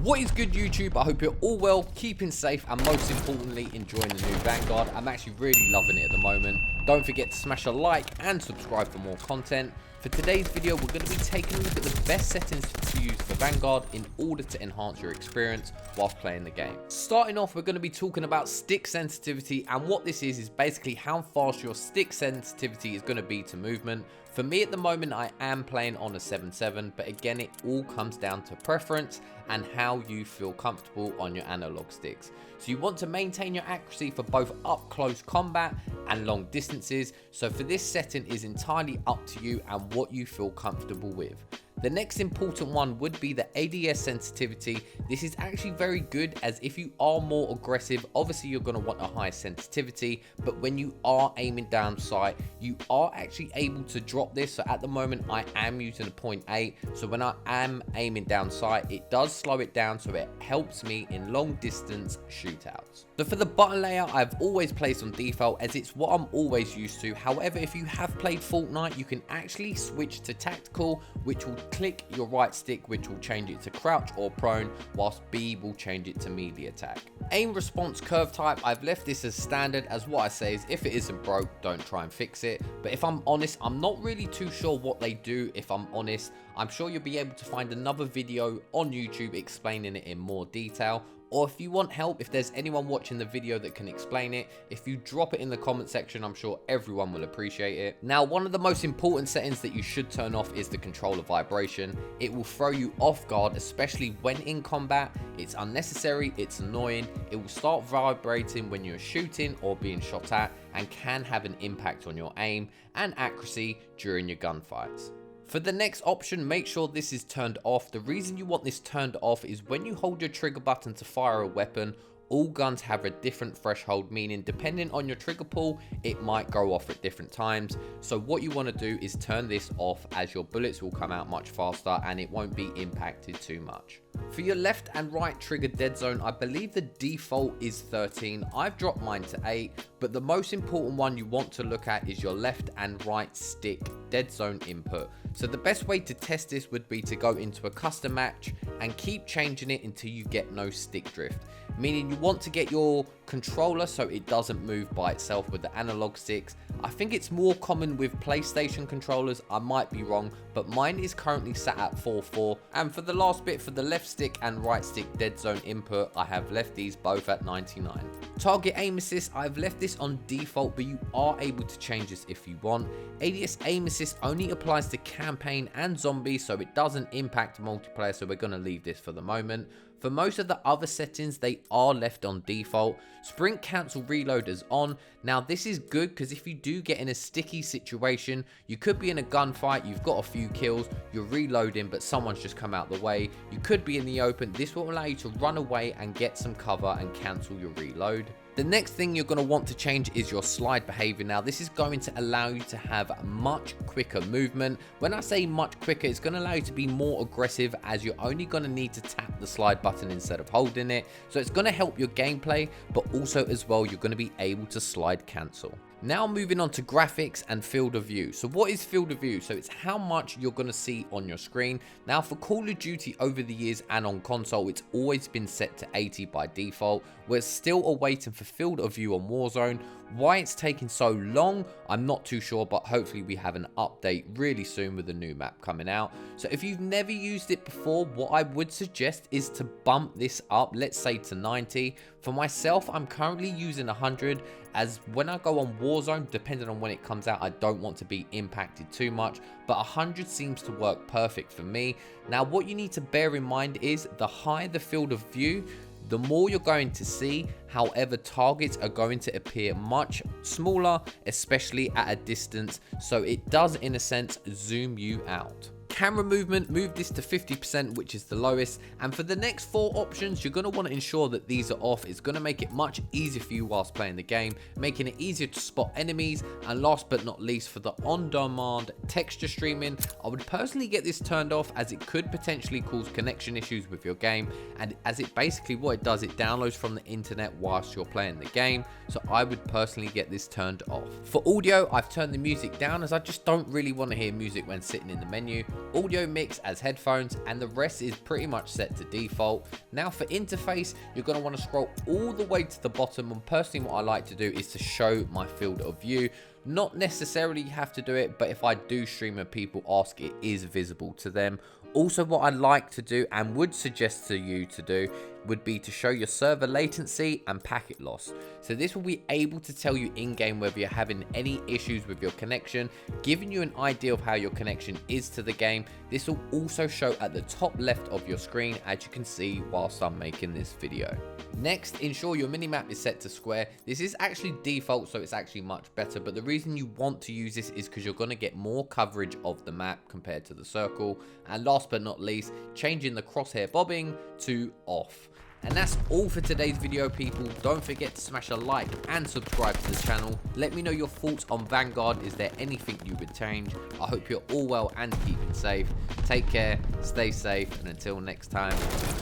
What is good, YouTube? I hope you're all well, keeping safe, and most importantly enjoying the new Vanguard. I'm actually really loving it at the moment. Don't forget to smash a like and subscribe for more content. For today's video, we're going to be taking a look at the best settings to use for Vanguard in order to enhance your experience whilst playing the game. Starting off, we're going to be talking about stick sensitivity, and what this is basically how fast your stick sensitivity is going to be to movement. For me at the moment, I am playing on a 7.7, but again, it all comes down to preference and how you feel comfortable on your analog sticks. So you want to maintain your accuracy for both up close combat and long distances. So for this setting is entirely up to you and what you feel comfortable with. The next important one would be the ADS sensitivity. This is actually very good, as if you are more aggressive, obviously you're going to want a higher sensitivity, but when you are aiming down sight, you are actually able to drop this. So at the moment I am using a 0.8, so when I am aiming down sight, it does slow it down, so it helps me in long distance shootouts. So for the button layout, I've always placed on default, as it's what I'm always used to. However, if you have played Fortnite, you can actually switch to tactical, which will click your right stick, which will change it to crouch or prone, whilst B will change it to melee attack. Aim response curve type, I've left this as standard, as what I say is if it isn't broke, don't try and fix it. But if I'm honest, I'm not really too sure what they do. If I'm honest, I'm sure you'll be able to find another video on YouTube explaining it in more detail. Or if you want help, if there's anyone watching the video that can explain it, if you drop it in the comment section, I'm sure everyone will appreciate it. Now, one of the most important settings that you should turn off is the controller vibration. It will throw you off guard, especially when in combat. It's unnecessary, it's annoying. It will start vibrating when you're shooting or being shot at, and can have an impact on your aim and accuracy during your gunfights. For the next option, make sure this is turned off. The reason you want this turned off is when you hold your trigger button to fire a weapon, all guns have a different threshold, meaning depending on your trigger pull, it might go off at different times. So what you want to do is turn this off, as your bullets will come out much faster and it won't be impacted too much. For your left and right trigger dead zone, I believe the default is 13. I've dropped mine to 8, but the most important one you want to look at is your left and right stick dead zone input. So the best way to test this would be to go into a custom match and keep changing it until you get no stick drift, meaning you want to get your controller so it doesn't move by itself with the analog sticks. I think it's more common with PlayStation controllers, I might be wrong, but mine is currently sat at 4.4. And for the last bit, for the left stick and right stick dead zone input, I have left these both at 99. Target aim assist, I've left this on default, but you are able to change this if you want. ADS aim assist only applies to campaign and zombies, so it doesn't impact multiplayer, so we're going to leave this for the moment. For most of the other settings, they are left on default. Sprint cancel reload is on. Now this is good because if you do get in a sticky situation, you could be in a gunfight, you've got a few kills, you're reloading but someone's just come out the way, you could be in the open. This will allow you to run away and get some cover and cancel your reload. The next thing you're going to want to change is your slide behavior. Now this is going to allow you to have much quicker movement. When I say much quicker, it's going to allow you to be more aggressive, as you're only going to need to tap the slide button instead of holding it. So it's going to help your gameplay, but also as well you're going to be able to slide cancel. Now moving on to graphics and field of view. So what is field of view? So it's how much you're going to see on your screen. Now for Call of Duty over the years and on console, it's always been set to 80 by default. We're still awaiting for field of view on Warzone. Why it's taking so long, I'm not too sure, but hopefully we have an update really soon with the new map coming out. So if you've never used it before, what I would suggest is to bump this up, let's say to 90. For myself, I'm currently using 100, as when I go on Warzone, depending on when it comes out, I don't want to be impacted too much, but 100 seems to work perfect for me. Now what you need to bear in mind is the higher the field of view, the more you're going to see. However, targets are going to appear much smaller, especially at a distance, so it does in a sense zoom you out. Camera movement, move this to 50%, which is the lowest. And for the next 4 options, you're going to want to ensure that these are off. It's going to make it much easier for you whilst playing the game, making it easier to spot enemies. And last but not least, for the on-demand texture streaming, I would personally get this turned off, as it could potentially cause connection issues with your game. And as it basically, what it does, it downloads from the internet whilst you're playing the game. So I would personally get this turned off. For audio, I've turned the music down, as I just don't really want to hear music when sitting in the menu. audio mix as headphones, and the rest is pretty much set to default. Now for interface, you're going to want to scroll all the way to the bottom, and personally what I like to do is to show my field of view. Not necessarily you have to do it, but if I do stream and people ask, it is visible to them. Also, what I like to do and would suggest to you to do would be to show your server latency and packet loss. So this will be able to tell you in game whether you're having any issues with your connection, giving you an idea of how your connection is to the game. This will also show at the top left of your screen, as you can see whilst I'm making this video. Next, ensure your minimap is set to square. This is actually default, so it's actually much better, but the reason you want to use this is because you're going to get more coverage of the map compared to the circle. And last but not least, changing the crosshair bobbing to off. And that's all for today's video, people. Don't forget to smash a like and subscribe to the channel. Let me know your thoughts on Vanguard. Is there anything you would change? I hope you're all well and keeping safe. Take care, stay safe, and until next time,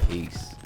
peace.